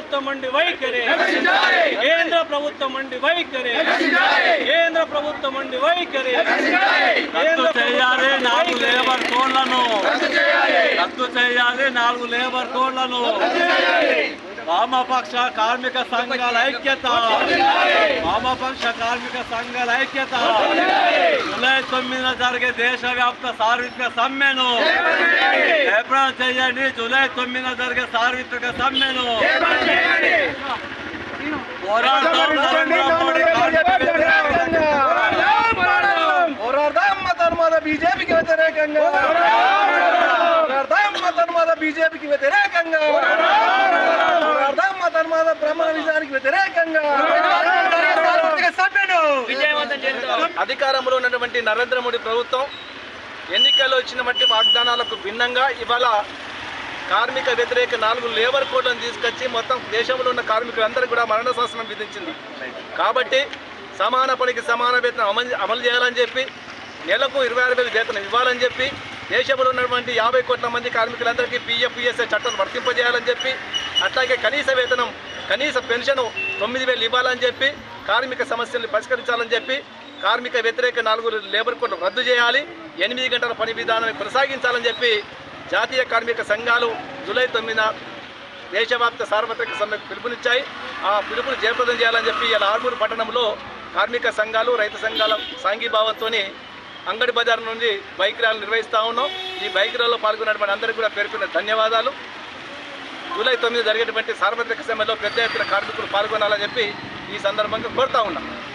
ప్రభుత్వం మండి వైఖరి, కేంద్ర ప్రభుత్వం మండి వైఖరి, కేంద్ర ప్రభుత్వం మండి వైఖరి, రద్దు చేయాలి 4 లేబర్ కోడ్లను, రద్దు చేయాలి 4 లేబర్ కోడ్లను. వామపక్ష కార్మిక సంఘాల ఐక్యత, వామపక్ష కార్మిక సంఘాల ఐక్యత. జూలై 9న జరిగే దేశవ్యాప్త సార్వత్రిక సమ్మెను జయప్రదం చేయండి. జూలై 9న జరిగే సార్వత్రిక సమ్మెను పోరాడదాం. నరేంద్ర మోడీ పోరాడదాం మతోన్మాద బీజేపీకి వ్యతిరేకంగా, పోరాడదాం మతోన్మాద బీజేపీకి వ్యతిరేకంగా, పోరాడదాం మతోన్మాద బ్రహ్మనిజానికి వ్యతిరేకంగా. అధికారంలో ఉన్నటువంటి నరేంద్ర మోడీ ప్రభుత్వం ఎన్నికల్లో ఇచ్చినటువంటి వాగ్దానాలకు భిన్నంగా ఇవాళ కార్మిక వ్యతిరేక 4 లేబర్ కోడ్లను తీసుకొచ్చి మొత్తం దేశంలో ఉన్న కార్మికులందరూ కూడా మరణ శాసనం విధించింది. కాబట్టి సమాన పనికి సమాన వేతనం అమలు చేయాలని చెప్పి, నెలకు 26,000 వేతనం ఇవ్వాలని చెప్పి, దేశంలో ఉన్నటువంటి 50 కోట్ల మంది కార్మికులందరికీ PF-PSA చట్టాలు వర్తింపజేయాలని చెప్పి, అట్లాగే కనీస వేతనం కనీస పెన్షన్ 9,000 ఇవ్వాలని చెప్పి, కార్మిక సమస్యలను పరిష్కరించాలని చెప్పి, కార్మిక వ్యతిరేక 4 లేబర్ కోడ్లు రద్దు చేయాలి, 8 గంటల పని విధానాన్ని కొనసాగించాలని చెప్పి జాతీయ కార్మిక సంఘాలు జూలై 9న దేశవ్యాప్త సార్వత్రిక సమ్మెకు పిలుపునిచ్చాయి. ఆ పిలుపును జయప్రదం చేయాలని చెప్పి ఇలా ఆర్మూరు పట్టణంలో కార్మిక సంఘాలు, రైతు సంఘాల సాంఘీభావంతో అంగడి బజార్ నుండి బైక్ ర్యాలీ నిర్వహిస్తూ ఉన్నాం. ఈ బైక్ ర్యాలీలో పాల్గొన్నటువంటి అందరికీ కూడా పేర్కొన్న ధన్యవాదాలు. జూలై 9 జరిగేటువంటి సార్వత్రిక సమ్మెలో పెద్ద ఎత్తున కార్మికులు పాల్గొనాలని చెప్పి ఈ సందర్భంగా కోరుతా ఉన్నాం.